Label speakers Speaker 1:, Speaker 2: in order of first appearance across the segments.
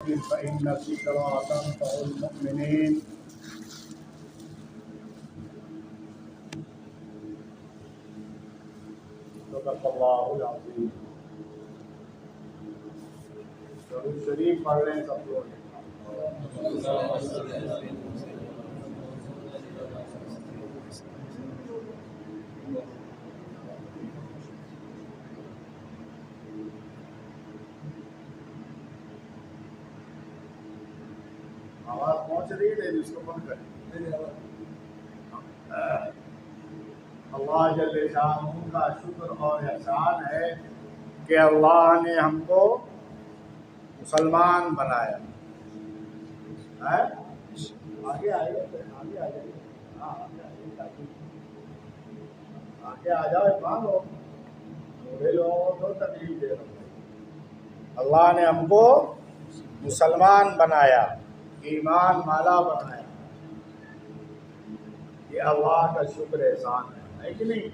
Speaker 1: فذکر فإن الذکریٰ تنفع المؤمنین۔ صدق اللہ العظیم۔ درود شریف پڑھ رہے ہیں سب لوگ۔ آواز پہنچ رہی ہے جس کو بند کریں۔ اللہ جل شانہ کا شکر اور احسان ہے کہ اللہ نے ہم کو مسلمان بنایا ہے۔ آگے آئیے، آگے آ جائیے، آگے آ جاؤ، مانگو بوڑھے لوگوں کو تکلیف دے رہے ہیں۔ اللہ نے ہم کو مسلمان بنایا، ایمان والا بنایا، یہ اللہ کا شکر احسان ہے کہ نہیں؟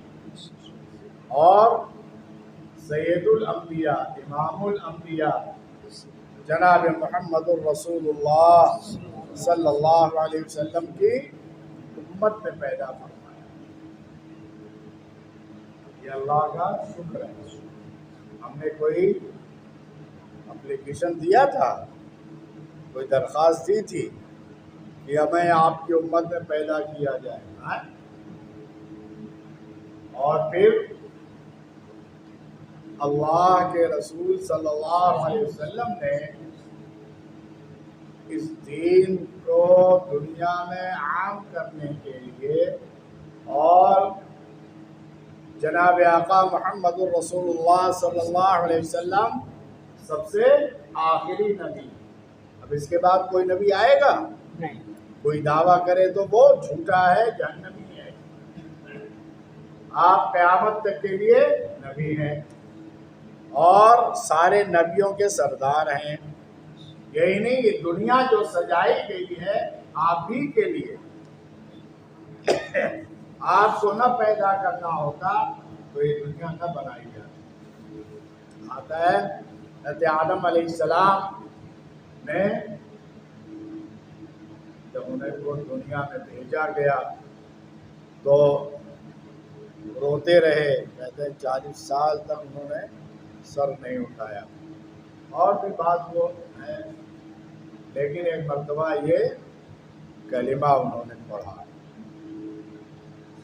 Speaker 1: اور سید الانبیاء، امام الانبیاء جناب محمد الرسول اللہ صلی اللہ علیہ وسلم کی امت میں پیدا فرمایا، یہ اللہ کا شکر ہے۔ ہم نے کوئی اپلیکیشن دیا تھا، کوئی درخواست دی تھی کہ ہمیں آپ کی امت میں پیدا کیا جائے، اور پھر اللہ کے رسول صلی اللہ علیہ وسلم نے اس دین کو دنیا میں عام کرنے کے لیے، اور جناب آقا محمد الرسول اللہ صلی اللہ علیہ وسلم سب سے آخری نبی۔ اب اس کے بعد کوئی نبی آئے گا نہیں، کوئی دعویٰ کرے تو وہ جھوٹا ہے، جہنمی ہے۔ آپ قیامت تک کے لیے نبی ہیں اور سارے نبیوں کے سردار ہیں۔ یہی نہیں، یہ دنیا جو سجائی گئی ہے آپ ہی کے لیے۔ آپ کو نہ پیدا کرنا ہوتا تو یہ دنیا نہ بنائی جاتی۔ آتا ہے حضرت آدم علیہ السلام نے جب انہیں کو دنیا میں بھیجا گیا تو روتے رہے، کہتے ہیں 40 سال تک انہوں نے سر نہیں اٹھایا، اور بھی بات وہ ہے، لیکن ایک مرتبہ یہ کلمہ انہوں نے پڑھا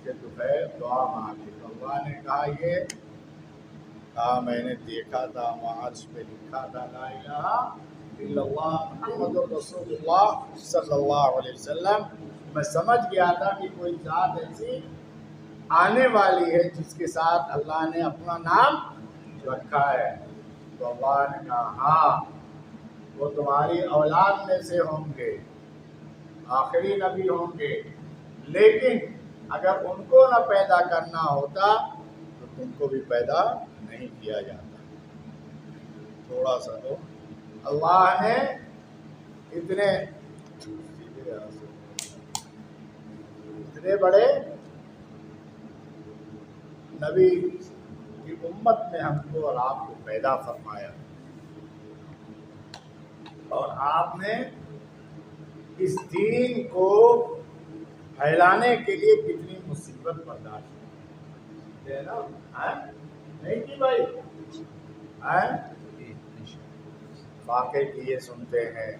Speaker 1: کہ دوپہر دعا مانگی تو اللہ نے کہا، یہ کہا میں نے دیکھا تھا عرش پہ لکھا تھا لا الہ الا اللہ محمد رسول اللہ صلی اللہ علیہ وسلم۔ میں سمجھ گیا تھا کہ کوئی ذات ایسی آنے والی ہے جس کے ساتھ اللہ نے اپنا نام رکھا ہے۔ تو اللہ نے کہا ہاں، وہ تمہاری اولاد میں سے ہوں گے، آخری نبی ہوں گے، لیکن اگر ان کو نہ پیدا کرنا ہوتا تو تم کو بھی پیدا نہیں کیا جاتا۔ تھوڑا سا تو اللہ نے اتنے بڑے نبی کی امت میں ہم کو اور آپ کو پیدا فرمایا، اور آپ نے اس دین کو پھیلانے کے لیے کتنی مصیبت برداشت کی ہے نا؟ نہیں کی بھائی؟ واقعے کی یہ سنتے ہیں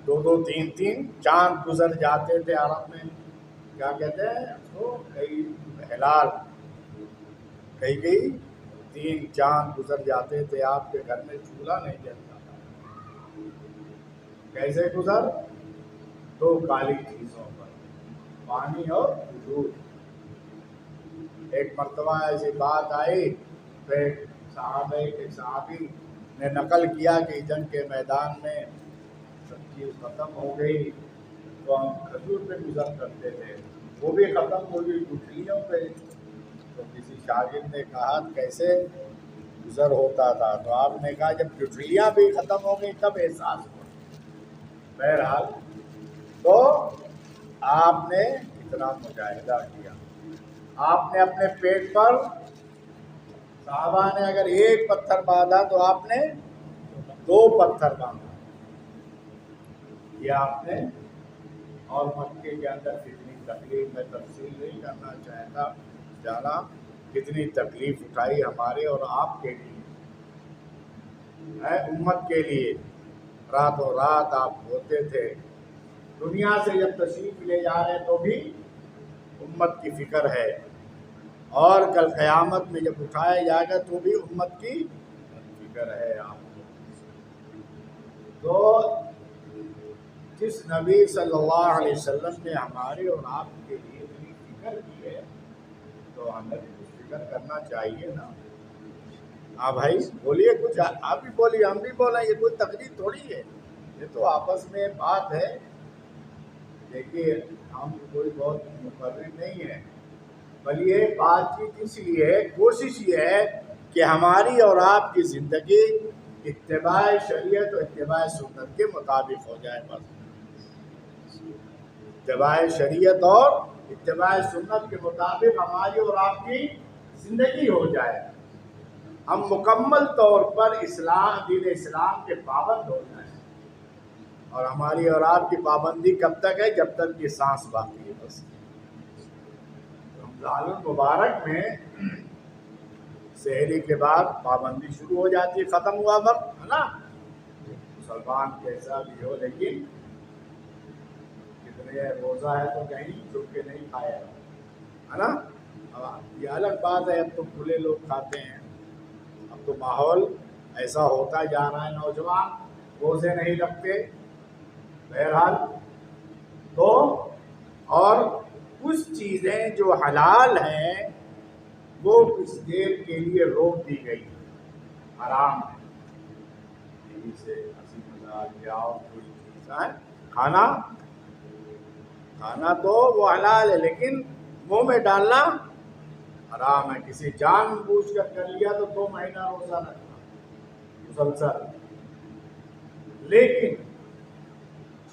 Speaker 1: 2-2 3-3 چاند گزر جاتے تھے عرب میں، کیا کہتے ہیں تو کئی ہلال، کئی 3 چاند گزر جاتے تھے، آپ کے گھر میں چولہا نہیں جلتا تھا۔ کیسے گزر؟ 2 کالی چیزوں پر، پانی اور دودھ۔ ایک مرتبہ ایسی بات آئی تو ایک صحابی نے نقل کیا کہ جنگ کے میدان میں سب چیز ختم ہو گئی تو ہم کھجور پہ گزر کرتے تھے، وہ بھی ختم ہو گئی گٹھلیوں پہ۔ تو کسی شاگرد نے کہا کیسے گزر ہوتا تھا؟ تو آپ نے کہا جب گٹھلیاں بھی ختم ہو گئی تب احساس ہوا۔ بہرحال تو آپ نے اتنا مجاہدہ کیا، آپ نے اپنے پیٹ پر، صحابہ نے اگر 1 پتھر باندھا تو آپ نے 2 پتھر باندھا، یہ آپ نے، اور مکے کے اندر کتنی تکلیف، میں تفصیل نہیں کرنا چاہتا جانا، کتنی تکلیف اٹھائی ہمارے اور آپ کے لیے، اے امت کے لیے، راتوں رات آپ ہوتے تھے، دنیا سے جب تشریف لے جا رہے تو بھی امت کی فکر ہے، اور کل قیامت میں جب اٹھایا جائے گا تو بھی امت کی فکر ہے آپ کو۔ تو جس نبی صلی اللہ علیہ وسلم نے ہمارے اور آپ کے لیے اتنی فکر کی ہے تو ہمیں کچھ فکر کرنا چاہیے نا۔ ہاں بھائی بولیے کچھ، آپ بھی بولیے ہم بھی بولیں، یہ کوئی تقریر تھوڑی ہے، یہ تو آپس میں بات ہے۔ دیکھیے ہم کوئی بہت مقرر نہیں ہے، بل یہ بات چیت اس لیے کوشش یہ ہے کہ ہماری اور آپ کی زندگی اتباع شریعت اور اتباع سنت کے مطابق ہو جائے، بس اتباع شریعت اور اتباع سنت کے مطابق ہماری اور آپ کی زندگی ہو جائے، ہم مکمل طور پر دین اسلام کے پابند ہو جائیں، اور ہماری اور آپ کی پابندی کب تک ہے؟ جب تک یہ سانس باقی ہے، بس۔ رمضان المبارک میں سحری کے بعد پابندی شروع ہو جاتی ہے، ختم ہوا وقت ہے نا، مسلمان کیسا بھی ہو لیکن کتنے روزہ ہے تو کہیں چھپ کے نہیں کھائے ہے نا۔ یہ الگ بات ہے، اب تو کھلے لوگ کھاتے ہیں، اب تو ماحول ایسا ہوتا جا رہا ہے، نوجوان روزے نہیں رکھتے، بہرحال تو، اور کچھ چیزیں جو حلال ہیں وہ کچھ دیر کے لیے روک دی گئی، حرام ہے، یہیں سے ہنسی مذاق یا اور کوئی چیز ہے، کھانا تو وہ حلال ہے لیکن منہ میں ڈالنا حرام ہے۔ کسی جان بوجھ کر لیا تو 2 مہینہ روزہ رکھنا مسلسل، لیکن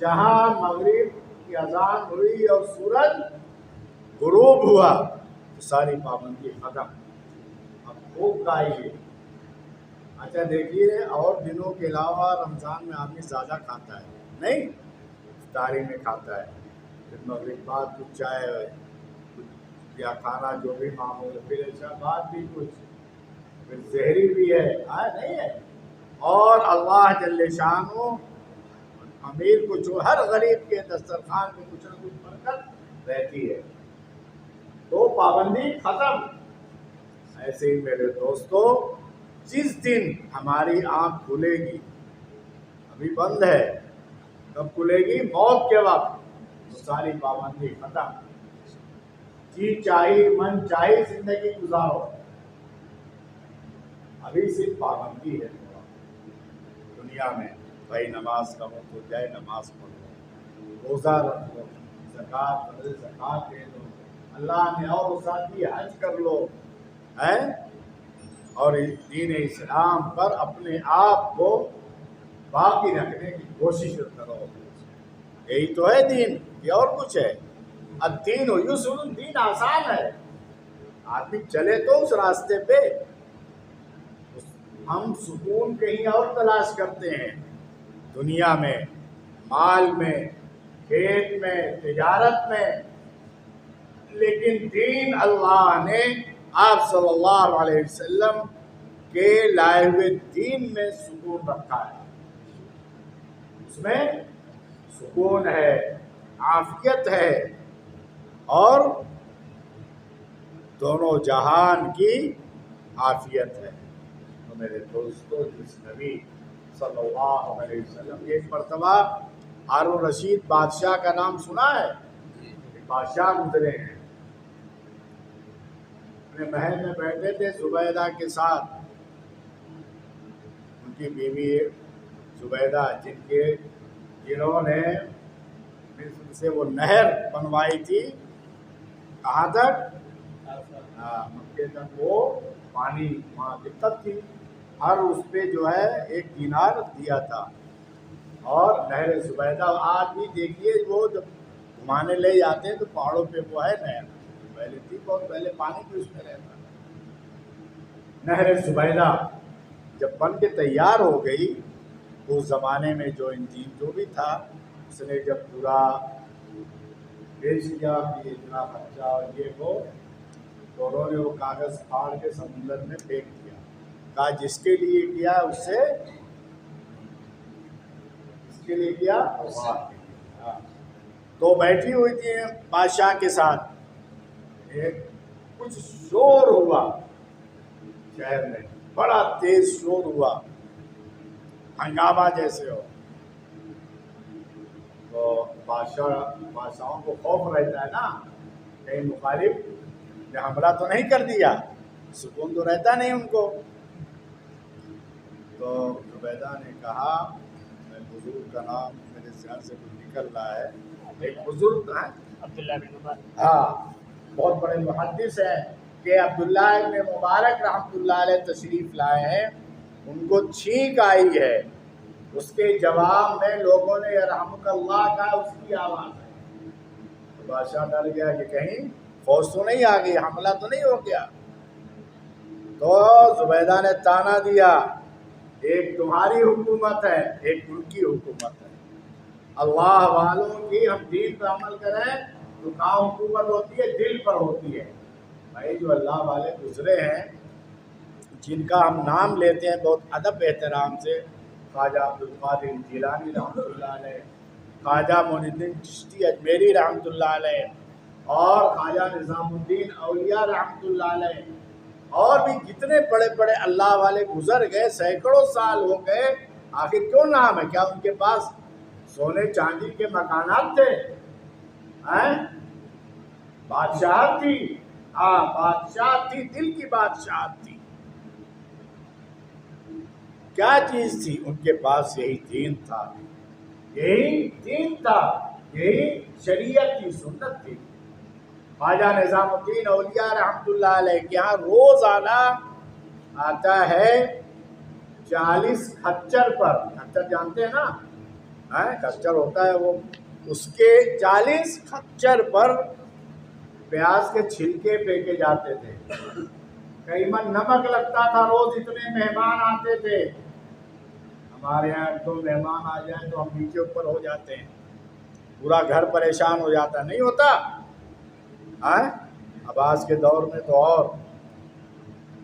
Speaker 1: جہاں مغرب کی اذان ہوئی اور سورج غروب ہوا تو ساری پابندی ختم، اب خوب کھائیے۔ اچھا دیکھیے، اور دنوں کے علاوہ رمضان میں آدمی زیادہ کھاتا ہے، نہیں افطاری میں کھاتا ہے، پھر مغرب بعد کچھ چائے یا کھانا جو بھی معمول ہے، پھر عشاء بعد بھی کچھ، پھر سحری بھی ہے، نہیں ہے، اور اللہ جل شانہ امیر کو جو ہر غریب کے دسترخوان میں کچھ نہ کچھ برکت رہتی ہے، تو پابندی ختم۔ ایسے ہی میرے دوستو، جس دن ہماری آنکھ کھلے گی، ابھی بند ہے، کب کھلے گی؟ موت کے وقت، تو ساری پابندی ختم، جی چاہیے من چاہیے زندگی گزارو، ابھی صرف پابندی ہے دنیا میں، بھائی نماز کا وقت ہو جائے نماز پڑھو، روزہ رکھو، زکوٰۃ دے دو، اللہ نے اور ساتھی حج کر لو، ہے، اور دین اسلام پر اپنے آپ کو باقی رکھنے کی کوشش کرو، یہی تو ہے دین، یہ اور کچھ ہے؟ الدین یسر، دین آسان ہے، آدمی چلے تو اس راستے پہ۔ ہم سکون کہیں اور تلاش کرتے ہیں، دنیا میں، مال میں، کھیت میں، تجارت میں، لیکن دین اللہ نے آپ صلی اللہ علیہ وسلم کے لائے ہوئے دین میں سکون رکھا ہے، اس میں سکون ہے، عافیت ہے، اور دونوں جہان کی عافیت ہے۔ تو میرے دوستو، جس نبی صلی اللہ علیہ وسلم، ایک مرتبہ ہارون رشید بادشاہ کا نام سنا ہے؟ بادشاہ گزرے ہیں، اپنے محل میں بیٹھے تھے زبیدہ کے ساتھ، ان کی بیوی زبیدہ، جنہوں نے مصر سے وہ نہر بنوائی تھی، کہاں تک؟ مکے تک، وہ پانی وہاں دقت تھی، ہر اس پہ جو ہے 1 دینار دیا تھا، اور نہر زبیدہ آج بھی دیکھیے، وہ جب گھمانے لے جاتے ہیں تو پہاڑوں پہ وہ ہے نہر، پہلے تھی، بہت پہلے پانی بھی اس میں رہتا تھا۔ نہر زبیدہ جب بن کے تیار ہو گئی، اس زمانے میں جو انجین جو بھی تھا، اس نے جب پورا پیش کیا کہ اتنا خرچہ اور یہ وہ، تو انہوں نے وہ کاغذ پھاڑ کے سمندر میں پھینک دیا، کہا جس کے لیے کیا اس سے، اس کے لیے کیا ہاں۔ تو بیٹھی ہوئی تھی بادشاہ کے ساتھ، ایک کچھ شور ہوا شہر میں، بڑا تیز شور ہوا، ہنگامہ جیسے ہو، تو بادشاہوں کو خوف رہتا ہے نا، کہیں مخالف نے حملہ تو نہیں کر دیا، سکون تو رہتا نہیں ان کو۔ تو زبیدہ نے کہا، میں بزرگ کا نام میرے ذہن سے کچھ نکل رہا ہے، ایک بزرگ ہیں
Speaker 2: عبداللہ بن عمر،
Speaker 1: ہاں بہت بڑے محدث ہیں، کہ عبداللہ ابن مبارک رحمۃ اللہ علیہ تشریف لائے ہیں، ان کو چھینک آئی ہے، اس کے جواب میں لوگوں نے یرحمک اللہ کہا، اس کی آواز ہے۔ تو بادشاہ ڈر گیا کہ کہیں فوج تو نہیں آ گئی، حملہ تو نہیں ہو گیا۔ تو زبیدہ نے تانا دیا، ایک تمہاری حکومت ہے، ایک ان کی حکومت ہے، اللہ والوں کی ہم دین پر عمل کریں تو کہاں حکومت ہوتی ہے، دل پر ہوتی ہے۔ بھائی جو اللہ والے گزرے ہیں، جن کا ہم نام لیتے ہیں بہت ادب احترام سے، خواجہ عبدالقادر جیلانی رحمۃ اللہ علیہ، خواجہ معین الدین چشتی اجمیری رحمۃ اللہ علیہ، اور خواجہ نظام الدین اولیاء رحمۃ اللہ علیہ، اور بھی جتنے بڑے بڑے اللہ والے گزر گئے، سینکڑوں سال ہو گئے، آخر کیوں نام ہے؟ کیا ان کے پاس سونے چاندی کے مکانات تھے؟ بادشاہت تھی، ہاں بادشاہت تھی، دل کی بادشاہت تھی۔ کیا چیز تھی ان کے پاس؟ یہی دین تھا، یہی دین تھا، یہی شریعت کی سنت تھی۔ خواجہ نظام الدین اولیاء رحمۃ اللہ علیہ کے یہاں روزانہ آتا ہے 40 کھچر پر، کھچر جانتے ہیں نا، کھچر ہوتا ہے وہ، اس کے 40 کھچر پر پیاز کے چھلکے پھینکے جاتے تھے، کئی من نمک لگتا تھا روز، اتنے مہمان آتے تھے۔ ہمارے یہاں تو مہمان آ جائیں تو ہم نیچے اوپر ہو جاتے ہیں، پورا گھر پریشان ہو جاتا، نہیں ہوتا؟ اب آج کے دور میں تو اور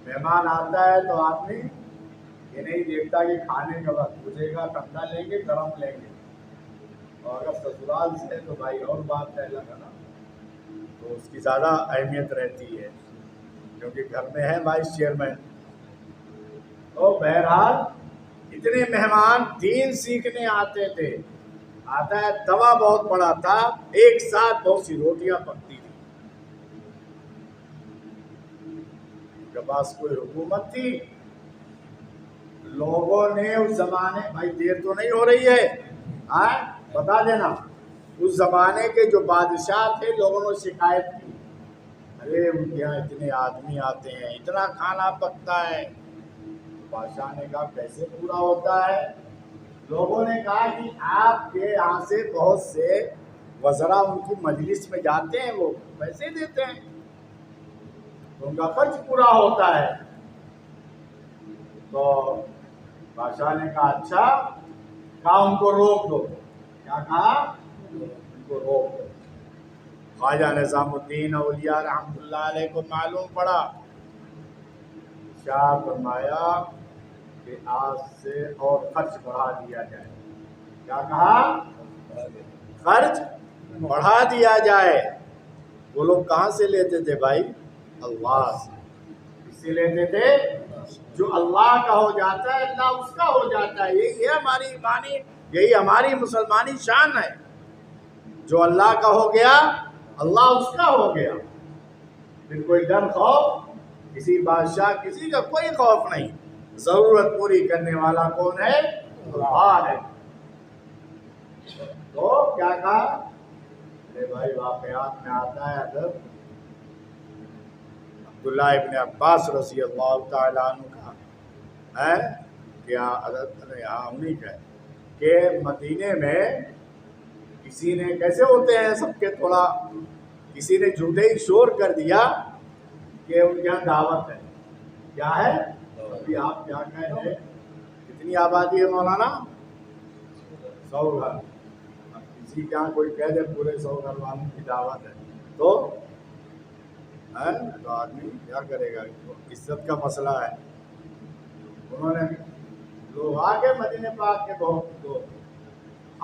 Speaker 1: مہمان آتا ہے تو آدمی یہ نہیں دیکھتا کہ کھانے کا وقت پوچھے گا، ٹھنڈا لیں گے گرم لیں گے، اور اگر سسرال سے تو بھائی اور بات ہے الگ ہے نا، تو اس کی زیادہ اہمیت رہتی ہے، کیونکہ گھر میں ہے وائس چیئرمین۔ تو بہرحال اتنے مہمان دین سیکھنے آتے تھے، آتا ہے دوا بہت بڑا تھا، ایک ساتھ بہت سی روٹیاں پکتی تھی، ان کے پاس کوئی حکومت تھی۔ لوگوں نے اس زمانے، بھائی دیر تو نہیں ہو رہی ہے، بتا دینا، اس زمانے کے جو بادشاہ تھے لوگوں نے شکایت کی، ارے ان کے یہاں اتنے آدمی آتے ہیں، اتنا کھانا پکتا ہے۔ بادشاہ نے کہا کیسے پورا ہوتا ہے؟ لوگوں نے کہا کہ آپ کے یہاں سے بہت سے وزراء ان کی مجلس میں جاتے ہیں، وہ پیسے دیتے ہیں تو ان کا خرچ پورا ہوتا ہے۔ تو بادشاہ نے کہا اچھا، کہا ان کو روک دو، کیا کہا؟ ان کو روک دو۔ خواجہ نظام الدین اولیاء رحمۃ اللہ علیہ کو معلوم پڑا، کیا فرمایا کہ آج سے اور خرچ بڑھا دیا جائے۔ کیا کہا؟ خرچ بڑھا دیا جائے۔ وہ لوگ کہاں سے لیتے تھے بھائی؟ اللہ سے۔ کس سے لیتے تھے؟ جو اللہ کا ہو جاتا ہے اللہ اس کا ہو جاتا ہے، یہی ہے ہماری ایمانی، یہی ہماری مسلمانی شان ہے۔ جو اللہ کا ہو گیا اللہ اس کا ہو گیا، پھر کوئی ڈر خوف کسی بادشاہ کسی کا کوئی خوف نہیں، ضرورت پوری کرنے والا کون ہے؟ اللہ ہے۔ تو کیا کہا؟ ارے بھائی واقعات میں آتا ہے حضرت عبداللہ ابن عباس رضی اللہ تعالیٰ عنہ کا ہے کیا حضرت یہاں انہیں کا ہے کہ مدینے میں کسی نے، کیسے ہوتے ہیں سب کے، تھوڑا کسی نے جھوٹے ہی شور کر دیا کہ ان کے یہاں دعوت ہے۔ کیا ہے؟ ابھی آپ کیا کہہ رہے ہیں؟ کتنی آبادی ہے مولانا؟ 100 گھر، کسی کے یہاں کوئی کہہ دے پورے 100 گھر والوں کی دعوت ہے تو آدمی کیا کرے گا؟ عزت کا مسئلہ ہے. انہوں نے لوگ آ کے مدینے پاک کے بہت لوگ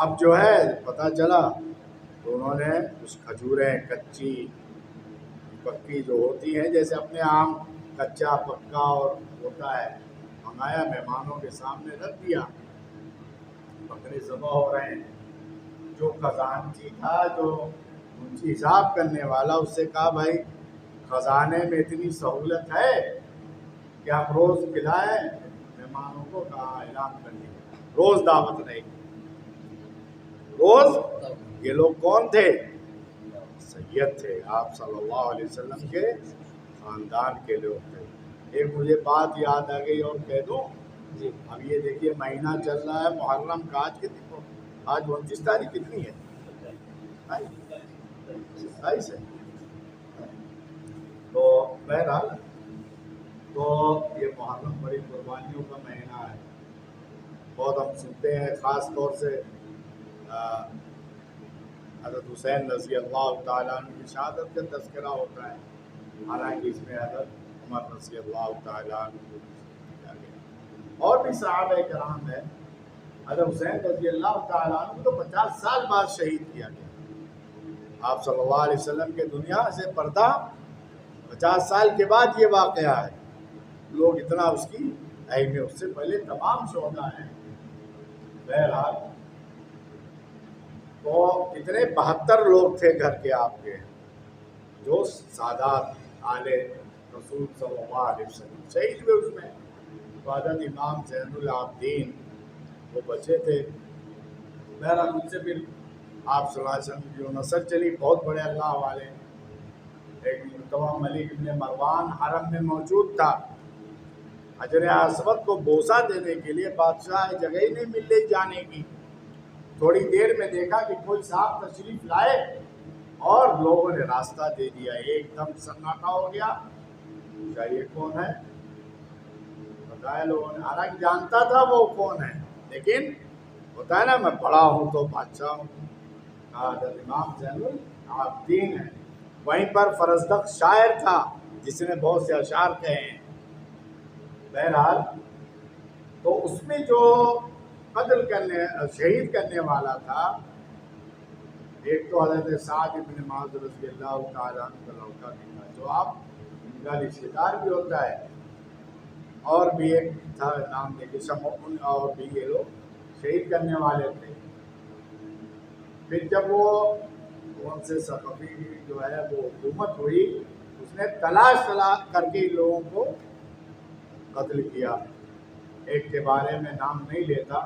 Speaker 1: اب جو ہے پتہ چلا تو انہوں نے کچھ کھجوریں کچی پکی جو ہوتی ہیں جیسے اپنے آم کچا پکا اور ہوتا ہے منگایا, مہمانوں کے سامنے رکھ دیا. بکرے ذبح ہو رہے ہیں. جو خزانچی تھا جو منشی حساب کرنے والا اس سے کہا بھائی خزانے میں اتنی سہولت ہے کہ ہم روز کھلائیں مہمانوں کو. کہا اعلان کر دیا روز دعوت رہے گی. روز یہ لوگ کون تھے؟ سید تھے, آپ صلی اللہ علیہ وسلم کے خاندان کے لوگ تھے. ایک مجھے بات یاد آ گئی اور کہہ دوں. جی اب یہ دیکھیے مہینہ چل رہا ہے محرم کا. آج کتنی آج 29 تاریخ کتنی ہے؟ 27 ہے. تو بہرحال تو یہ محرم بڑی قربانیوں کا مہینہ ہے. بہت ہم سنتے ہیں خاص طور سے حضرت حسین رضی اللہ تعالیٰ عنہ کی شہادت کا تذکرہ ہوتا ہے. حالانکہ اس میں حضرت عمر رضی اللہ تعالیٰ عنہ کو کیا گیا اور بھی صحابہ کرام ہیں. حضرت حسین رضی اللہ تعالیٰ عنہ کو تو 50 سال بعد شہید کیا گیا. آپ صلی اللہ علیہ وسلم کے دنیا سے پردہ 50 سال کے بعد یہ واقعہ ہے. لوگ اتنا اس کی اہمیت, اس سے پہلے تمام شہداء ہیں. بہرحال تو اتنے 72 لوگ تھے گھر کے آپ کے جو سادات آل رسول صلی اللہ علیہ وسلم شہید ہوئے اس میں. حضرت امام زین العابدین وہ بچے تھے. بہرحال ان سے پھر آپ صلی اللہ علیہ وسلم کی جو نسل چلی بہت بڑے اللہ والے. ایک مرتبہ ملک ابن مروان حرم میں موجود تھا. حجر اسود کو بوسہ دینے کے لیے بادشاہ جگہ ہی نہیں مل رہی جانے کی. تھوڑی دیر میں دیکھا کہ کوئی صاحب تشریف لائے اور لوگوں نے راستہ دے دیا. ایک دم سناٹا ہو گیا. یہ کون ہے بتایا لوگوں نے. حالانکہ جانتا تھا وہ کون ہے لیکن ہوتا ہے نا میں بڑا ہوں تو بادشاہ ہوں. حضرت امام زین العابدین ہے. وہیں پر فرزدق شاعر تھا جس نے بہت سے اشعار کہے ہیں. بہرحال تو اس میں جو قتل کرنے شہید کرنے والا تھا ایک تو حضرت سعد بن معاذ رضی اللہ تعالیٰ عنہ کا لڑکا بھی تھا جو آپ ان کا رشتہ دار بھی ہوتا ہے. اور بھی ایک تھا نام لے کے شمعون, اور بھی یہ لوگ شہید کرنے والے تھے. پھر جب وہ ان سے ثقفی جو ہے وہ حکومت ہوئی اس نے تلاش کر کے لوگوں کو قتل کیا. ایک کے بارے میں نام نہیں لیتا.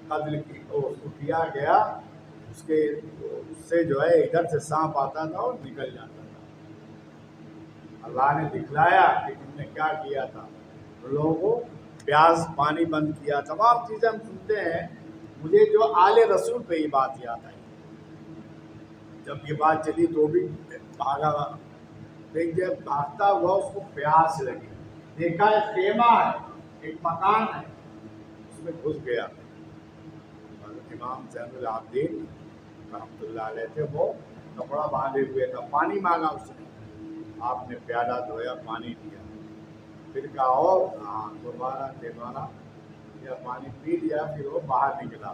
Speaker 1: قتل کی اس کو کیا گیا. اس سے جو ہے ادھر سے سانپ آتا تھا اور نکل جاتا تھا. اللہ نے دکھلایا کہ تم نے کیا کیا تھا. لوگوں کو پیاس پانی بند کیا. تمام چیزیں ہم سنتے ہیں. مجھے جو آل رسول پہ یہ بات یاد آئی. جب یہ بات چلی تو بھی بھاگا. لیکن جب بھاگتا ہوا اس کو پیاس لگی. دیکھا ایک خیمہ ہے, ایک مکان ہے, اس میں گھس گیا. حضرت امام زین العابدین رحمۃ اللہ علیہ تھے. وہ کپڑا باندھے ہوئے تھا. پانی مانگا اس نے. آپ نے پیالہ دھویا پانی دیا. پھر کہا اور دوبارہ یا پانی پی لیا. پھر وہ باہر نکلا.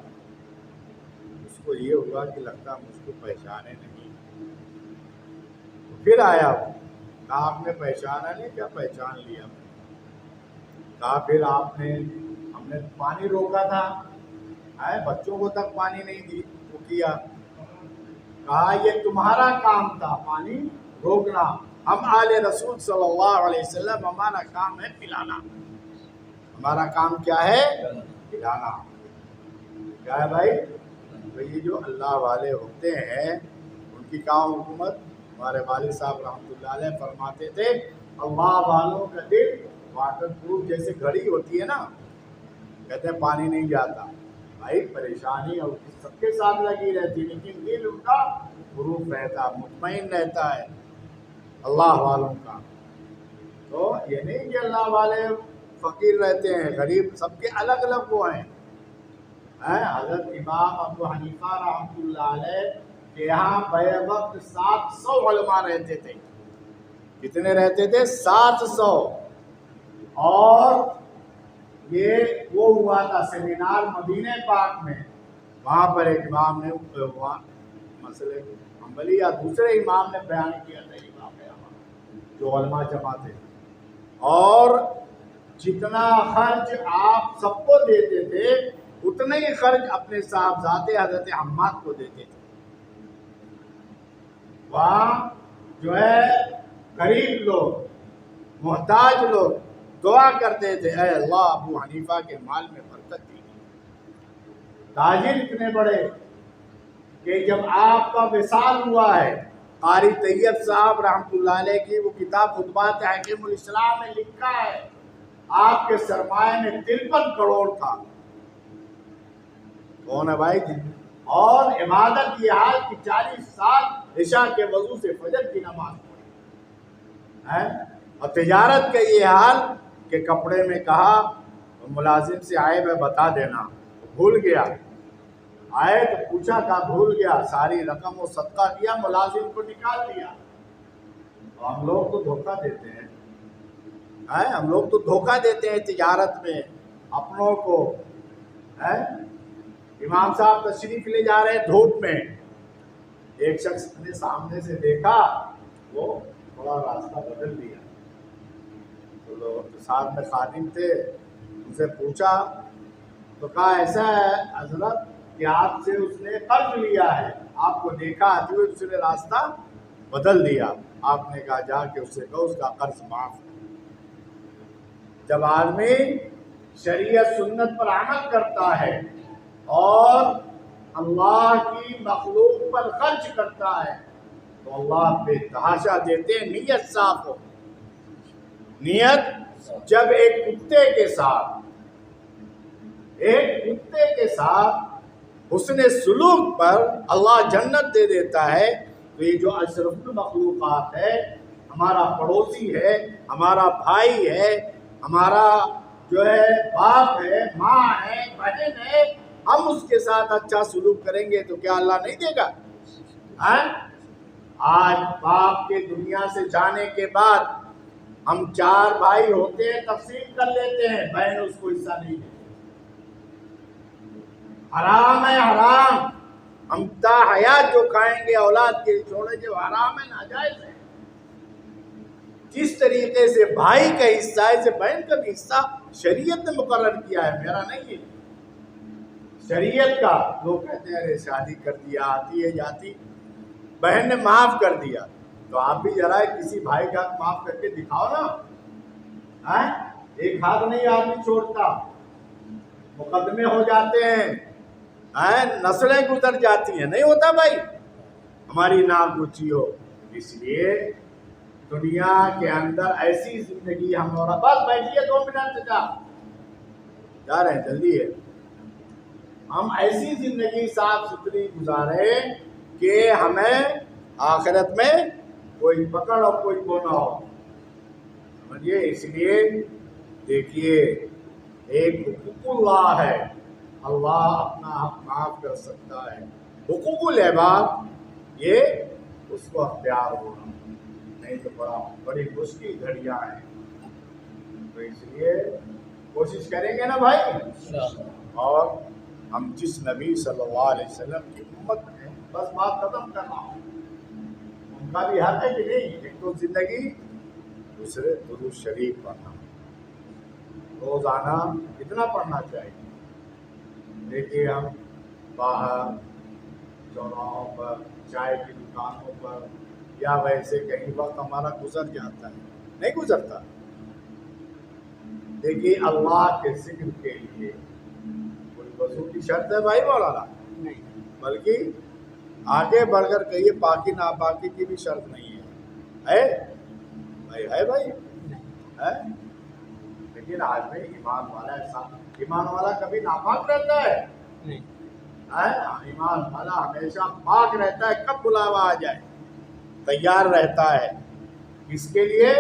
Speaker 1: اس کو یہ ہوا کہ لگتا مجھ کو پہچانے نہیں. پھر آیا وہ. کہا آپ نے پہچانا نہیں؟ کیا پہچان لیا. کہا پھر آپ نے ہم نے پانی روکا تھا, بچوں کو تک پانی نہیں دی وہ کیا. کہا یہ تمہارا کام تھا پانی روکنا. ہم آل رسول صلی اللہ علیہ وسلم ہمارا کام ہے پلانا. ہمارا کام کیا ہے؟ پلانا. کیا ہے بھائی؟ یہ جو اللہ والے ہوتے ہیں ان کی کام حکومت. ہمارے والد صاحب رحمۃ اللہ علیہ فرماتے تھے اللہ والوں کا دل واٹر پروف جیسے گھڑی ہوتی ہے نا. کہتے ہیں پانی نہیں جاتا. بھائی پریشانی اور سب کے ساتھ لگی رہتی لیکن دل ان کا پروف رہتا, مطمئن رہتا ہے اللہ والوں کا. تو یہ نہیں کہ اللہ والے فقیر رہتے ہیں غریب. سب کے الگ الگ وہ ہیں. حضرت امام ابو حنیفہ رحمۃ اللہ علیہ کے یہاں بے وقت 700 علماء رہتے تھے. کتنے رہتے تھے؟ 700. اور یہ وہ ہوا تھا سیمینار مدینہ پاک میں. وہاں پر ایک امام نے مسئلے حنبلی یا دوسرے امام نے بیان کیا تھا یہ واقعہ جو علماء جمع تھے. اور جتنا خرچ آپ سب کو دیتے تھے اتنا ہی خرچ اپنے صاحبزادے حضرت حماد کو دیتے تھے. وہاں جو ہے غریب لوگ محتاج لوگ دعا کرتے تھے اے اللہ ابو حنیفہ کے مال میں برکت دیجیے. تاجر اتنے بڑے کہ جب آپ کا وصال ہوا ہے، قاری طیب صاحب رحمۃ اللہ علیہ کی وہ کتاب خطبات حکیم الاسلام میں لکھا ہے آپ کے سرمایہ میں 53 کروڑ تھا. کون ہے بھائی؟ اور عبادت یہ حال کہ 40 سال عشاء کے وضو سے فجر کی نماز پڑھی. اور تجارت کا یہ حال کہ کپڑے میں کہا ملازم سے عیب ہے بتا دینا، بھول گیا. آئے تو پوچھا تھا بھول گیا، ساری رقم وہ صدقہ کیا، ملازم کو نکال دیا. ہم لوگ تو دھوکہ دیتے ہیں، ہم لوگ تو دھوکہ دیتے ہیں تجارت میں اپنوں کو. امام صاحب تشریف لے جا رہے ہیں دھوپ میں، ایک شخص نے سامنے سے دیکھا، وہ تھوڑا راستہ بدل دیا. تو لوگ ساتھ میں خادم تھے، ان سے پوچھا تو کہا ایسا ہے حضرت کہ آپ سے اس نے قرض لیا ہے، آپ کو دیکھا آتے ہوئے اس نے راستہ بدل دیا. آپ نے کہا جا کے اس سے کہو اس کا قرض معاف. جب آدمی شریعت سنت پر عمل کرتا ہے اور اللہ کی مخلوق پر خرچ کرتا ہے تو اللہ بے تحاشا دیتے ہیں. نیت صاف ہو. نیت جب ایک کتے کے ساتھ حسن سلوک پر اللہ جنت دے دیتا ہے تو یہ جو اشرف المخلوقات ہے، ہمارا پڑوسی ہے، ہمارا بھائی ہے، ہمارا جو ہے باپ ہے، ماں ہے، بہن ہے، ہم اس کے ساتھ اچھا سلوک کریں گے تو کیا اللہ نہیں دے گا؟ آج باپ کے دنیا سے جانے کے بعد ہم 4 بھائی ہوتے ہیں، تقسیم کر لیتے ہیں، بہن اس کو حصہ نہیں دیتی. حرام ہے، حرام. ہم تا حیات جو کھائیں گے اولاد کے چھوڑے جو حرام ہے، ناجائز ہے. جس طریقے سے بھائی کا حصہ ہے اسے بہن کا بھی حصہ شریعت نے مقرر کیا ہے، میرا نہیں ہے، شریعت کا. لوگ کہتے ہیں ارے شادی کر دیا، آتی ہے جاتی، بہن نے معاف کر دیا تو آپ بھی ذرا کسی بھائی کا معاف کر کے دکھاؤ نا. ایک ہاتھ نہیں آدمی چھوڑتا، مقدمے ہو جاتے ہیں، نسلیں گزر جاتی ہیں. نہیں ہوتا بھائی ہماری نام اونچی ہو. اس لیے دنیا کے اندر ایسی زندگی ہم اور بس بیٹھیے 2 منٹ جا رہے ہیں جلدی ہے. ہم ایسی زندگی صاف ستھری گزارے کہ ہمیں آخرت میں کوئی پکڑ اور کوئی کونا ہو. سمجھیے. اس لیے دیکھیے ایک حقوق اللہ ہے، اللہ اپنا حق معاف کر سکتا ہے. حقوق العباد یہ اس کو اختیار ہونا، نہیں تو بڑی مشکل گھڑیاں ہیں. تو اس لیے کوشش کریں گے نا بھائی. اور ہم جس نبی صلی اللہ علیہ وسلم کی امت ہیں، بس بات ختم کرنا ہو. ان کا بھی حق ہے کہ نہیں؟ ایک تو زندگی، دوسرے درود شریف پڑھنا. روزانہ کتنا پڑھنا چاہیے؟ دیکھیے ہم باہر چوراہوں پر، چائے کی دکانوں پر یا ویسے کہیں وقت ہمارا گزر جاتا ہے، نہیں گزرتا. دیکھیے اللہ کے ذکر کے لیے کوئی وضو کی شرط ہے بھائی مولانا؟ نہیں، بلکہ آگے بڑھ کر کہیے پاکی ناپاکی کی بھی شرط نہیں ہے بھائی. ہے بھائی ہے. لیکن آج میں ایمان والا ایمان والا کبھی ناپاک رہتا ہے؟ نہیں. ایمان والا ہمیشہ پاک رہتا ہے، کب بلاوا آ جائے تیار رہتا ہے. اس کے لیے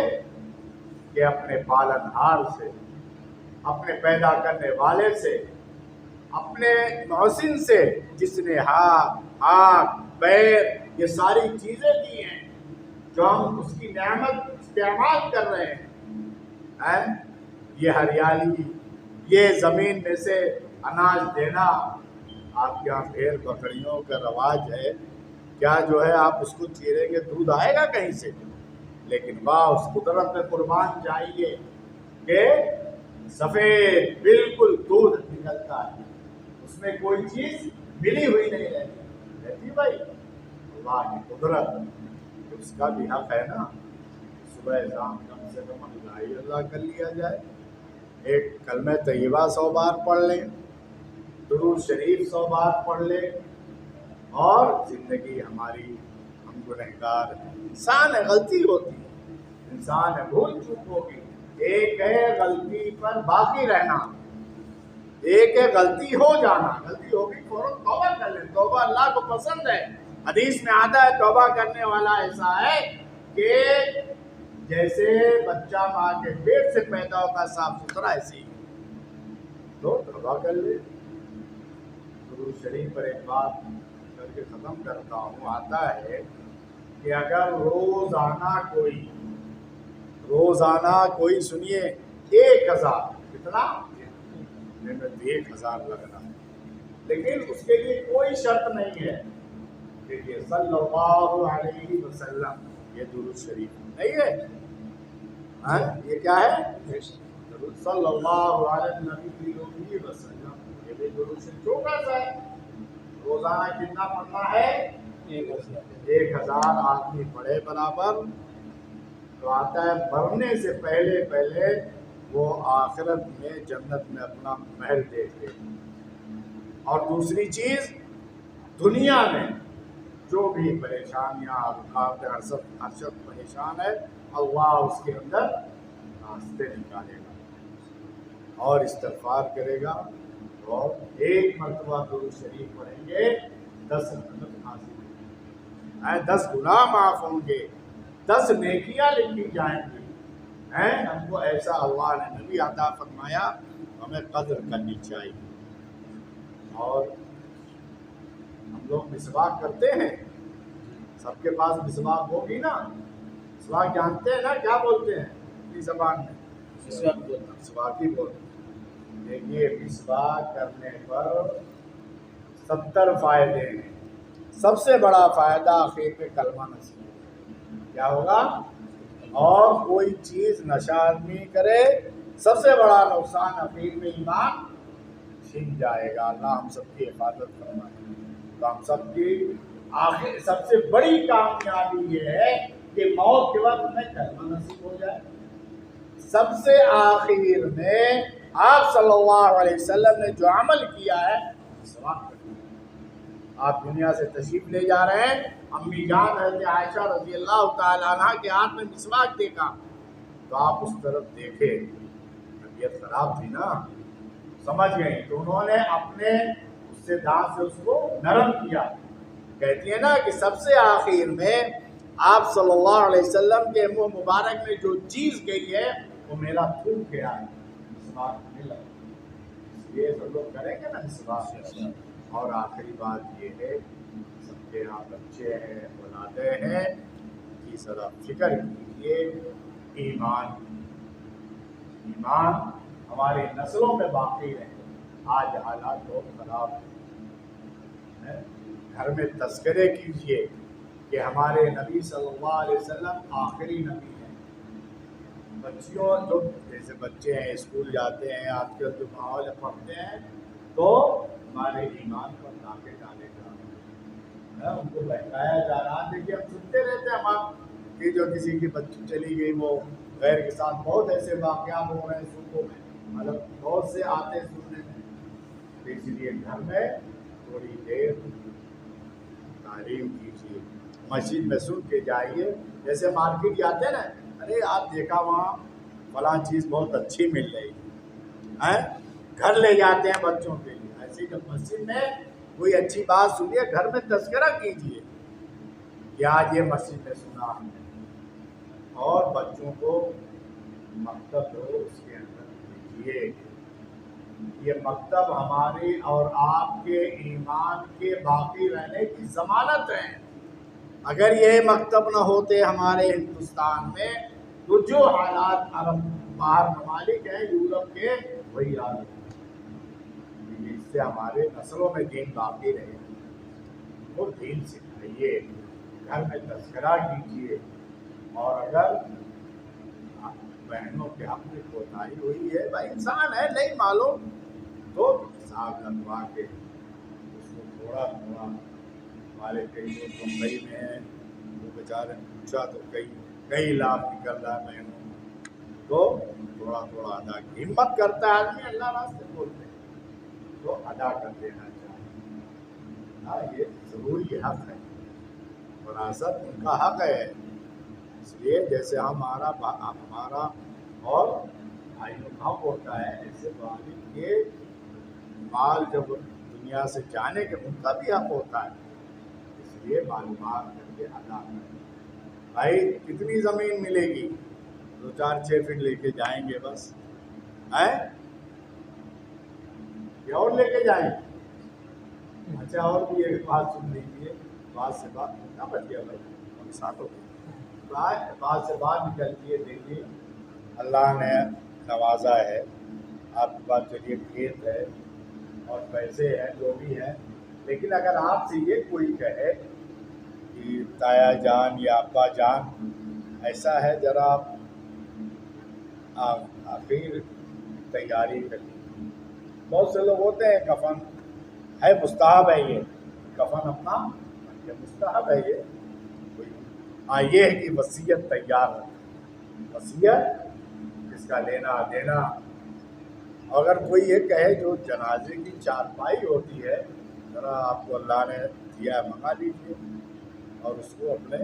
Speaker 1: کہ اپنے پالن ہار سے، اپنے پیدا کرنے والے سے اپنے محسن سے جس نے ہاتھ پیر یہ ساری چیزیں دی ہیں جو ہم اس کی نعمت استعمال کر رہے ہیں، یہ ہریالی، یہ زمین میں سے اناج دینا، آپ کے یہاں بھیڑ بکریوں کا رواج ہے، کیا جو ہے آپ اس کو چیریں گے دودھ آئے گا کہیں سے؟ لیکن واہ اس قدرت میں قربان چاہیے کہ سفید بالکل دودھ نکلتا ہے، اس میں کوئی چیز ملی ہوئی نہیں رہتی بھائی، اللہ کی قدرت، اس کا بھی حق ہے نا، صبح شام کم سے کم اللہ کر لیا جائے، ایک کلمہ طیبہ 100 بار پڑھ لیں، درود شریف 100 بار پڑھ لیں، اور زندگی ہماری، ہم گنہگار ہیں، انسان ہے، غلطی ہوتی ہے، انسان ہے، بھول چوک ہوگی، ایک ہے غلطی پر باقی رہنا، ایک ہے غلطی ہو جانا، غلطی ہوگی فوراً توبہ کر لیں، توبہ اللہ کو پسند ہے، حدیث میں آتا ہے توبہ کرنے والا ایسا ہے کہ جیسے بچہ ماں کے پیٹ سے پیدا ہوتا صاف ستھرا، ایسے ہی تو توبہ کر لے۔ درود شریف پر ایک بات کر کے ختم کرتا ہوں، آتا ہے کہ اگر روزانہ کوئی سنیے 1000، کتنا؟ 1000 لگ رہا ہے، لیکن اس کے لیے کوئی شرط نہیں ہے، دیکھیے صلی اللہ علیہ وسلم، یہ درود شریف نہیں ہے، یہ کیا ہے؟ صلی اللہ علیہ وسلم، یہ بھی درود شریف چھوٹا سا ہے، روزانہ کتنا پڑھنا ہے؟ 1000 آدمی پڑھے برابر، تو آتا ہے مرنے سے پہلے وہ آخرت میں جنت میں اپنا محل دیکھ لے، اور دوسری چیز دنیا میں جو بھی پریشانیاں ارشد پریشان ہے، اللہ اس کے اندر راستے نکالے گا اور استغفار کرے گا، اور ایک مرتبہ درود شریف پڑھیں گے 10 رحمت حاصل ہوں گے، 10 گناہ معاف ہوں گے، 10 نیکیاں لکھی جائیں گی، ہم کو ایسا اللہ نے نبی عطا فرمایا، ہمیں قدر کرنی چاہیے۔ اور ہم لوگ مسواک کرتے ہیں، سب کے پاس مسواک ہوگی نا، مسواک جانتے ہیں نا کیا بولتے ہیں اپنی زبان میں؟ مسواک ہی بولتے ہیں۔ دیکھیے مسواک کرنے پر 70 فائدے ہیں، سب سے بڑا فائدہ آخر میں کلمہ نصیب، کیا ہوگا؟ اور کوئی چیز نشہ آدمی کرے، سب سے بڑا نقصان آخر میں ایمان چھن جائے گا، اللہ ہم سب کی حفاظت فرمائے۔ تو ہم سب کی آخر سب سے بڑی کامیابی یہ ہے کہ موت کے وقت میں کلمہ نصیب ہو جائے۔ سب سے آخر میں آپ صلی اللہ علیہ وسلم نے جو عمل کیا ہے، مسواک کرنا۔ آپ دنیا سے تشریف لے جا رہے ہیں، امی جان حضرت عائشہ رضی اللہ تعالیٰ عنہ کے ہاتھ میں مسواک دیکھا، تو آپ اس طرف دیکھے، طبیعت خراب تھی نا، سمجھ گئی، تو انہوں نے اپنے اس سے دانت سے اس کو نرم کیا۔ کہتی ہے نا کہ سب سے آخر میں آپ صلی اللہ علیہ وسلم کے منہ مبارک میں جو چیز گئی ہے وہ میرا تھوک گیا ہے، مسواک ملا، اس لیے سب لوگ کریں گے نا مسواک۔ اور آخری بات یہ ہے، سب کے یہاں بچے ہیں، اولادیں ہیں، کی ذرا فکر کیجیے ایمان ہماری نسلوں میں باقی رہے۔ آج حالات بہت خراب ہیں، گھر میں تذکرے کیجیے کہ ہمارے نبی صلی اللہ علیہ وسلم آخری نبی ہیں۔ بچیوں جو جیسے بچے ہیں اسکول جاتے ہیں، آج کل جو ماحول پڑھتے ہیں، تو ہمارے ایمان پر ناکے ڈالے گا، ان کو بہکایا جا رہا۔ دیکھیے ہم سنتے رہتے ہیں کہ جو کسی کی بچی چلی گئی وہ غیر کے ساتھ، بہت ایسے واقعات ہو رہے ہیں صوبوں میں، مطلب بہت سے آتے سننے میں، تو اس لیے گھر میں تھوڑی دیر تعلیم کیجیے، مسجد میں سن کے جائیے، جیسے مارکیٹ جاتے ہیں نا، ارے آپ دیکھا وہاں فلاں چیز بہت اچھی مل رہی ہے، گھر لے جاتے ہیں بچوں کے لیے، ایسے جب مسجد میں کوئی اچھی بات سنیے، گھر میں تذکرہ کیجیے کہ آج یہ مسجد میں سنا ہم نے، اور بچوں کو مکتب ہو اس کے اندر بھیجیے، یہ مکتب ہماری اور آپ کے ایمان کے باقی رہنے کی ضمانت ہے۔ اگر یہ مکتب نہ ہوتے ہمارے ہندوستان میں تو جو حالات عرب باہر ممالک ہیں یورپ کے وہی حالات، اس سے ہمارے نسلوں میں دین باقی رہے، وہ دین سکھائیے، گھر میں تذکرہ کیجیے، اور اگر بہنوں کے حق میں کوتاہی ہوئی ہے، بھائی انسان ہے نہیں معلوم، تو حساب لگوا کے اس کو تھوڑا تھوڑا، ہمارے کئی لوگ ممبئی میں ہیں، وہ بیچارے پوچھا تو کئی لاکھ نکل رہا ہے مہینوں، تو تھوڑا تھوڑا ادا کی ہمت کرتا ہے آدمی، اللہ راستے بولتے ہیں تو ادا کر دینا چاہیے۔ ہاں یہ ضروری حق ہے، وراثت ان کا حق ہے، اس لیے جیسے ہمارا اور بھائیوں کا حق ہوتا ہے، ایسے والد کے مال جب دنیا سے جانے کے ان کا بھی حق ہوتا ہے، اس لیے معلومات کر کے ادا کریں۔ بھائی کتنی زمین ملے گی؟ 2-4-6 فٹ لے کے جائیں گے بس، ہیں یا اور لے کے جائیں؟ اچھا اور بھی ایک بات سن لیجیے، بات سے بات نہ بچ گیا بھائی ہم ساتھوں بات سے بات نکلتی ہے۔ دیکھیے اللہ نے نوازا ہے آپ کے پاس، چلیے کھیت ہے اور پیسے ہیں جو بھی ہیں، لیکن اگر آپ سے یہ کوئی کہے کہ تایا جان یا ابا جان ایسا ہے ذرا آپ آخر تیاری کریں، بہت سے لوگ ہوتے ہیں کفن ہے مستحب ہے، یہ کفن اپنا یہ مستحب ہے، یہ کوئی ہاں یہ ہے کہ وصیت تیار رکھیں، وصیت اس کا لینا دینا۔ اگر کوئی یہ کہے جو جنازے کی چارپائی ہوتی ہے، ذرا آپ کو اللہ نے دیا ہے منگا لیجیے، اور اس کو اپنے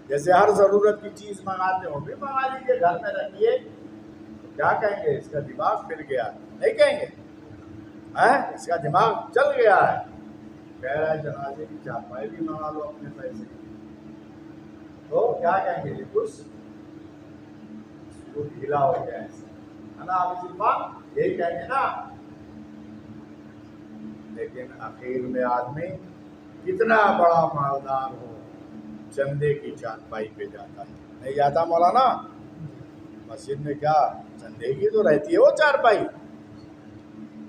Speaker 1: جیسے ہر ضرورت کی چیز منگاتے ہو بھی منگا لیجیے، گھر میں رکھیے، تو کیا کہیں گے اس کا دماغ پھر گیا، نہیں کہیں گے اس کا دماغ چل گیا ہے، کہہ رہا ہے جنازے کی چارپائی بھی منگا لو اپنے پیسے، تو کیا کہیں گے یہ کچھ ڈھیلا ہو گیا ہے نا، آپ صرف یہی کہیں گے نا۔ لیکن اخیر میں آدمی کتنا بڑا مالدار ہو چندے کی چارپائی پہ جاتا ہے، نہیں جاتا مولانا؟ مسجد میں کیا چندے کی تو رہتی ہے وہ چارپائی،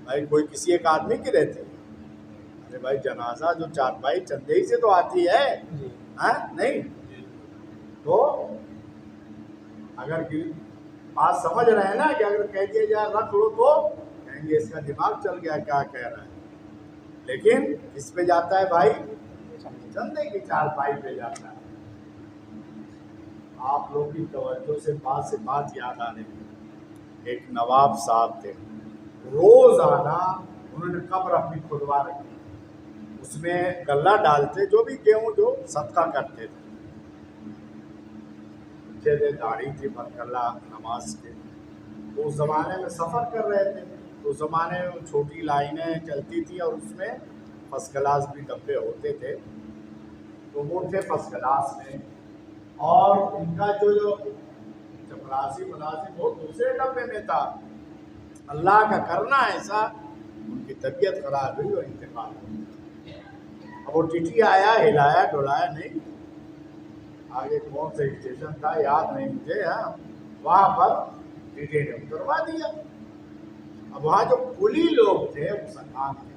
Speaker 1: بھائی کوئی کسی ایک آدمی کی رہتی ہے؟ ارے بھائی جنازہ جو چارپائی چندے ہی سے تو آتی ہے، نہیں؟ تو اگر بات سمجھ رہے ہیں نا کہ اگر کہہ دیا جائے رکھ لو تو کہیں گے اس کا دماغ چل گیا کیا کہہ رہا ہے، لیکن کس پہ جاتا ہے بھائی؟ چندے کی چارپائی پہ جاتا ہے۔ آپ لوگ کی توجہ سے بات یاد آ رہی، ایک نواب صاحب تھے، روزانہ انہوں نے قبر اپنی کھدوا رکھی، اس میں غلہ ڈالتے، جو بھی گیہوں جو صدقہ کرتے تھے، اچھے داڑھی تھی برکلہ نماز کے، تو اس زمانے میں سفر کر رہے تھے، تو اس زمانے میں چھوٹی لائنیں چلتی تھیں اور اس میں فرسٹ کلاس بھی ڈبے ہوتے تھے، تو وہ تھے فرسٹ کلاس میں، اور ان کا جو چپراسی ملازم وہ دوسرے ڈبے میں تھا۔ اللہ کا کرنا ایسا ان کی طبیعت خراب ہوئی اور انتقال ہو گیا۔ اب وہ ٹٹی آیا، ہلایا ڈولایا نہیں، آگے کون سے اسٹیشن تھا یاد نہیں مجھے، وہاں پر ٹٹی نے اتروا دیا۔ اب وہاں جو کلی لوگ تھے مسلمان تھے،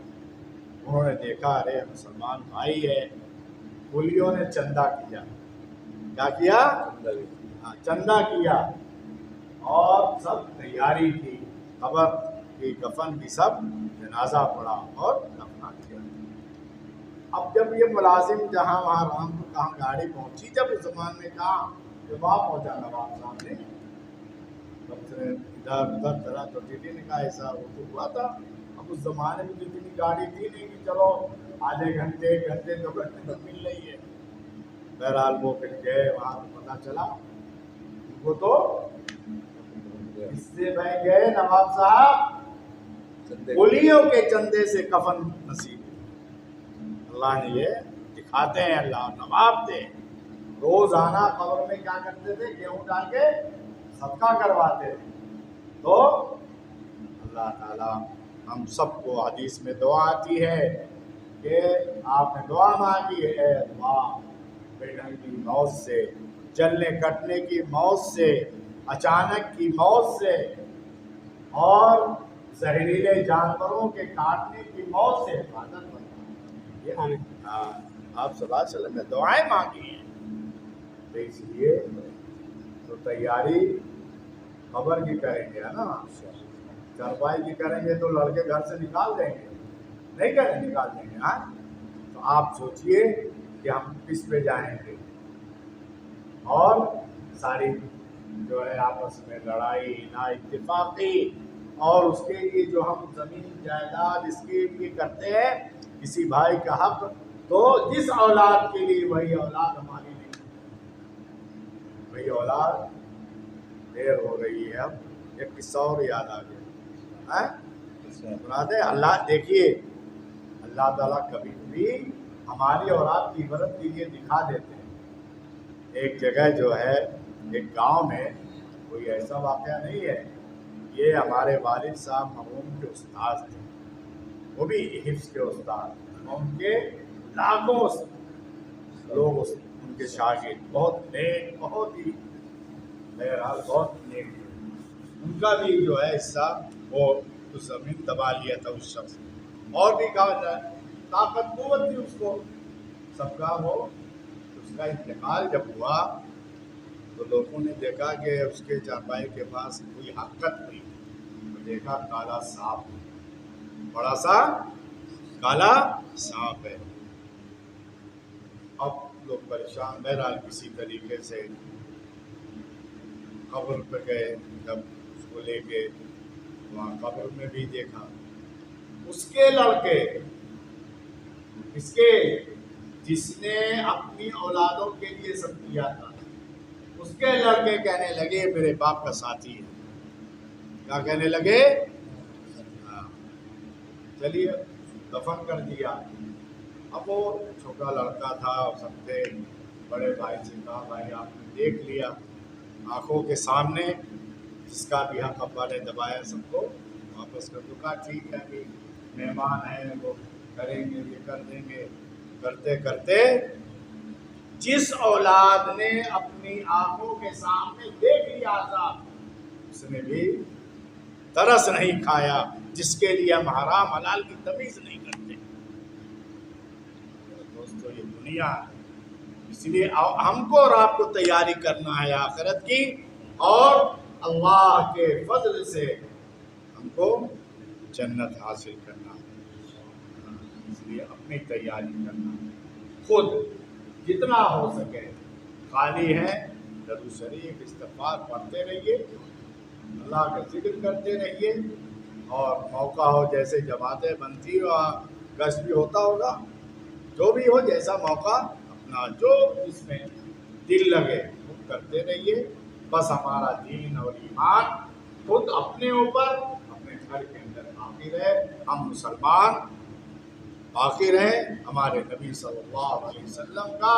Speaker 1: انہوں نے دیکھا ارے مسلمان بھائی ہے، کلیوں نے چندہ کیا، کیا کیا؟ چندہ کیا، اور سب تیاری کی، قبر کی کفن کی، سب جنازہ پڑا اور دفنا کیا۔ اب جب یہ ملازم جہاں وہاں رام کہاں گاڑی پہنچی، جب اس زمان میں کہاں جب وہاں پہنچا نواب صاحب نے، ادھر ادھر طرح تو ٹی نے کہا ایسا وہ تو ہوا تھا۔ اب اس زمانے میں تو اتنی گاڑی تھی نہیں کہ چلو آدھے گھنٹے 2 گھنٹے تک مل رہی ہے، بہرحال وہ پھر گئے وہاں، پتہ چلا وہ تو اس سے بہ گئے نواب صاحب کولیوں کے چندے سے کفن نصیب۔ اللہ نے یہ دکھاتے ہیں، اللہ نواب تھے، روزانہ قبر میں کیا کرتے تھے؟ گیہوں ڈال کے صدقہ کرواتے تھے، تو اللہ تعالیٰ ہم سب کو حدیث میں دعا آتی ہے کہ آپ نے دعا مانگی ہے، اے اللہ بیٹھن کی موت سے، جلنے کٹنے کی موت سے، اچانک کی موت سے اور زہریلے جانوروں کے کاٹنے کی موت سے حفاظت فرما۔ آپ صلی اللہ علیہ وسلم نے دعائیں مانگی ہیں، تو اس لیے تو تیاری خبر کی کریں گے نا، چرپائی کی کریں گے تو لڑکے گھر سے نکال دیں گے، نہیں کریں نکال دیں گے۔ ہاں تو آپ سوچئے کہ ہم کس پہ جائیں گے، اور ساری جو ہے آپس میں لڑائی نا اتفاقی، اور اس کے لیے جو ہم زمین جائیداد اس کے لیے کرتے ہیں کسی بھائی کا حق، تو جس اولاد کے لیے وہی اولاد ہماری نہیں، وہی اولاد دیر ہو رہی ہے۔ اب ایک قصہ اور یاد آ گیا، سنا دے اللہ، دیکھیے اللہ تعالیٰ کبھی بھی ہماری اولاد کی عبرت کے لیے دکھا دیتے ہیں۔ ایک جگہ جو ہے ایک گاؤں میں کوئی ایسا واقعہ نہیں ہے، یہ ہمارے والد صاحب مرحوم کے استاد تھے، وہ بھی حفظ کے استاد، ان کے لاکھوں لوگ ان کے شاگرد، بہت نیک، بہت ہی بہرحال بہت نیک، ان کا بھی جو ہے حصہ وہ اس زمین دبا لیا تھا اس شخص، اور بھی طاقت قوت تھی اس کو سب کا، وہ اس کا انتقال جب ہوا تو لوگوں نے دیکھا کہ اس کے چارپائی کے پاس کوئی حرکت نہیں، تو دیکھا کالا سانپ، بڑا سا کالا سانپ ہے۔ اب لوگ پریشان، بہرحال کسی طریقے سے قبر پہ گئے، جب اس کو لے کے وہاں قبر میں بھی دیکھا اس کے لڑکے، اس کے جس نے اپنی اولادوں کے لیے سب کیا تھا، اس کے لڑکے کہنے لگے میرے باپ کا ساتھی ہے، کیا کہنے لگے؟ چلیے دفن کر دیا۔ اب وہ چھوٹا لڑکا تھا، سب تھے، بڑے بھائی سے کہا بھائی آپ نے دیکھ لیا آنکھوں کے سامنے، جس کا بھی حق ابا نے دبایا سب کو واپس کر دو۔ کہا ٹھیک ہے، ابھی مہمان ہیں وہ کریں گے، یہ کر دیں گے۔ کرتے کرتے جس اولاد نے اپنی آنکھوں کے سامنے دیکھ لیا تھا، اس نے بھی ترس نہیں کھایا، جس کے لیے ہم حرام حلال کی تمیز نہیں کرتے۔ دوستو یہ دنیا ہے، اس لیے ہم کو اور آپ کو تیاری کرنا ہے آخرت کی، اور اللہ کے فضل سے ہم کو جنت حاصل کرنا ہے، اس لیے اپنی تیاری کرنا ہے۔ خود جتنا ہو سکے خالی ہے درود شریف استغفار پڑھتے رہیے، اللہ کا ذکر کرتے رہیے، اور موقع ہو جیسے جماعتیں بنتی ہو، گشت بھی ہوتا ہوگا، جو بھی ہو جیسا موقع اپنا جو اس میں دل لگے وہ کرتے رہیے۔ بس ہمارا دین اور ایمان خود اپنے اوپر اپنے گھر کے اندر باقی رہے، ہم مسلمان باقی رہیں، ہمارے نبی صلی اللہ علیہ وسلم کا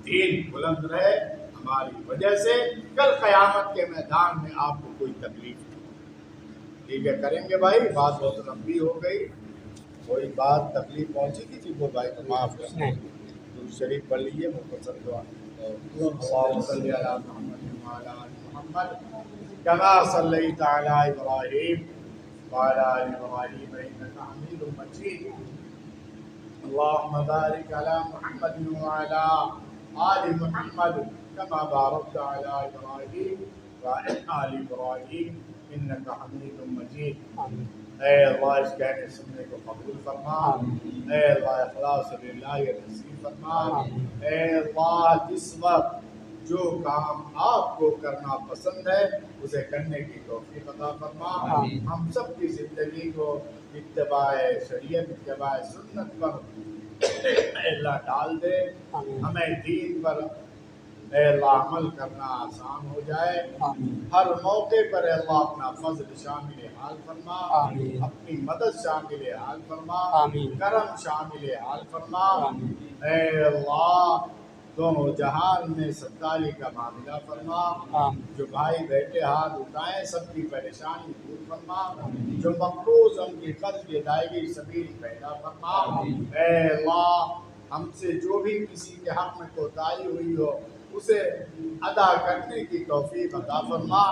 Speaker 1: دین بلند رہے ہماری وجہ سے، کل قیامت کے میدان میں آپ کو کوئی تکلیف نہیں۔ ٹھیک ہے، کریں گے بھائی، بات بہت لمبی ہو گئی، کوئی بات تکلیف پہنچی کی تھی وہ بھائی تو معاف کریں، درود شریف پڑھ لیجیے، مختصر دعا۔ اللہم صلی علی محمد وعلی آل محمد کما صلیت علی ابراہیم وعلی آل ابراہیم انک حمید مجید، اللهم بارك على محمد وعلى آل محمد كما باركت على إبراهيم وعلى آل إبراهيم إنك حميد مجيد۔ اے اللہ اس کہنے سننے کو قبول فرما، اے اللہ اخلاص للہ نصیب فرما، اے اللہ جس وقت جو کام آپ کو کرنا پسند ہے اسے کرنے کی توفیق عطا فرما، ہم سب کی زندگی کو اتباع شریعت، اتباع سنت پر اے اللہ ڈال دے، ہمیں دین پر اے اللہ عمل کرنا آسان ہو جائے، ہر موقع پر اے اللہ اپنا فضل شامل حال فرما، اپنی مدد شامل حال فرما، کرم شامل حال فرما، اے اللہ دونوں جہان میں ستاری کا معاملہ فرما، جو بھائی بیٹھے ہاتھ اٹھائیں سب کی پریشانی دور فرما، جو مقروض ان کی قرض کی ادائیگی سبیل پیدا فرما۔ اے اللہ ہم سے جو بھی کسی کے حق میں کوتاہی ہوئی ہو اسے ادا کرنے کی توفیق عطا فرما،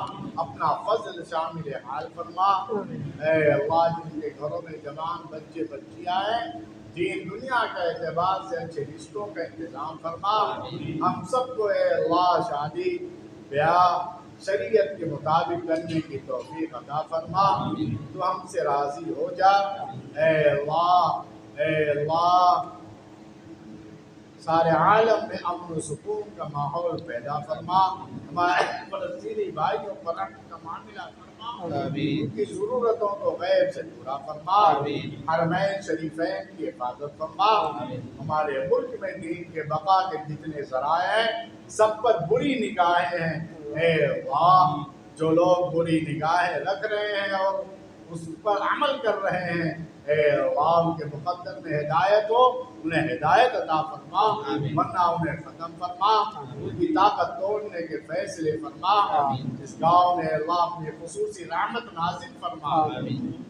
Speaker 1: اپنا فضل شامل حال فرما۔ اے اللہ جن کے گھروں میں جوان بچے بچیاں ہیں دین دنیا کا اعتبار سے اچھے رشتوں کا انتظام فرما، ہم سب کو اے اللہ شادی بیاہ شریعت کے مطابق کرنے کی توفیق عطا فرما، تو ہم سے راضی ہو جا۔ اے اللہ سارے عالم میں امن و سکون کا ماحول پیدا فرما، ہمارے فلسطینی بھائیوں پر رحمت کا معاملہ فرما، ان کی ضرورتوں کو غیب سے پورا فرما، حرمین شریفین کی حفاظت فرما، ہمارے ملک میں دین کے بقا کے جتنے ذرائع ہیں سب پر بری نگاہیں ہیں۔ اے اللہ جو لوگ بری نگاہیں رکھ رہے ہیں اور اس پر عمل کر رہے ہیں اے اللہ ان کے مقدر میں ہدایت ہو، انہیں ہدایت عطا فرما، ورنہ انہیں ختم فرما، ان کی طاقت توڑنے کے فیصلے فرما، اس گاؤں میں اللہ اپنی خصوصی رحمت نازل فرما،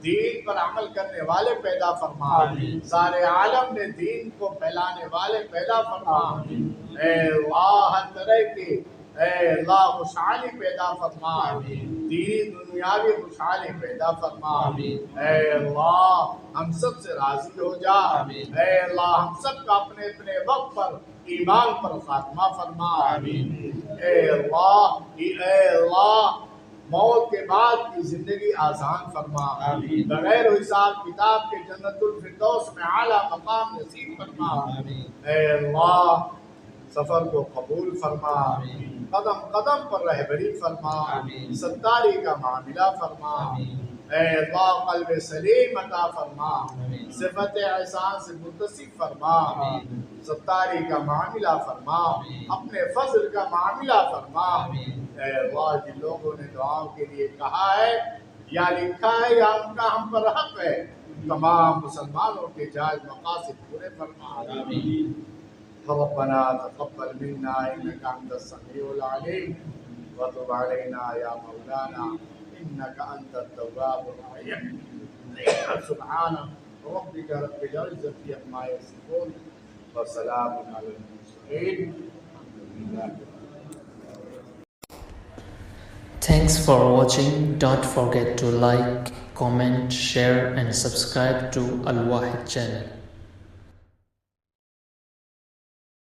Speaker 1: دین پر عمل کرنے والے پیدا فرما، سارے عالم میں دین کو پھیلانے والے پیدا فرما، اے اللہ ہر طرح کی اے اللہ خوشحالی پیدا فرما، دینی دنیاوی خوشحالی پیدا فرما، اے اللہ ہم سب سے راضی ہو جا، اے اللہ ہم سب کا اپنے اپنے وقت پر ایمان پر خاتمہ فرما، اے اللہ موت کے بعد کی زندگی آسان فرما، بغیر حساب کتاب کے جنت الفردوس میں اعلیٰ مقام نصیب فرما، اے اللہ سفر کو قبول فرما، قدم قدم پر رہبری فرما، ستاری کا معاملہ فرما، اے اللہ قلب سلیم عطا فرما، صفت احسان سے متصف فرما، ستاری کا معاملہ فرما، اپنے فضل کا معاملہ فرما، اے اللہ جن لوگوں نے دعاؤں کے لیے کہا ہے یا لکھا ہے یا ان کا ہم پر حق ہے تمام مسلمانوں کے جائز مقاصد پورے فرما، ربنا تقبل منا انك انت السميع العليم وتب علينا يا مولانا انك انت التواب الرحيم سبحان ربك رب العزة عما يصفون وسلام على المرسلين
Speaker 2: Thanks for watching. Don't forget to like, comment, share and subscribe to Al Wahid channel.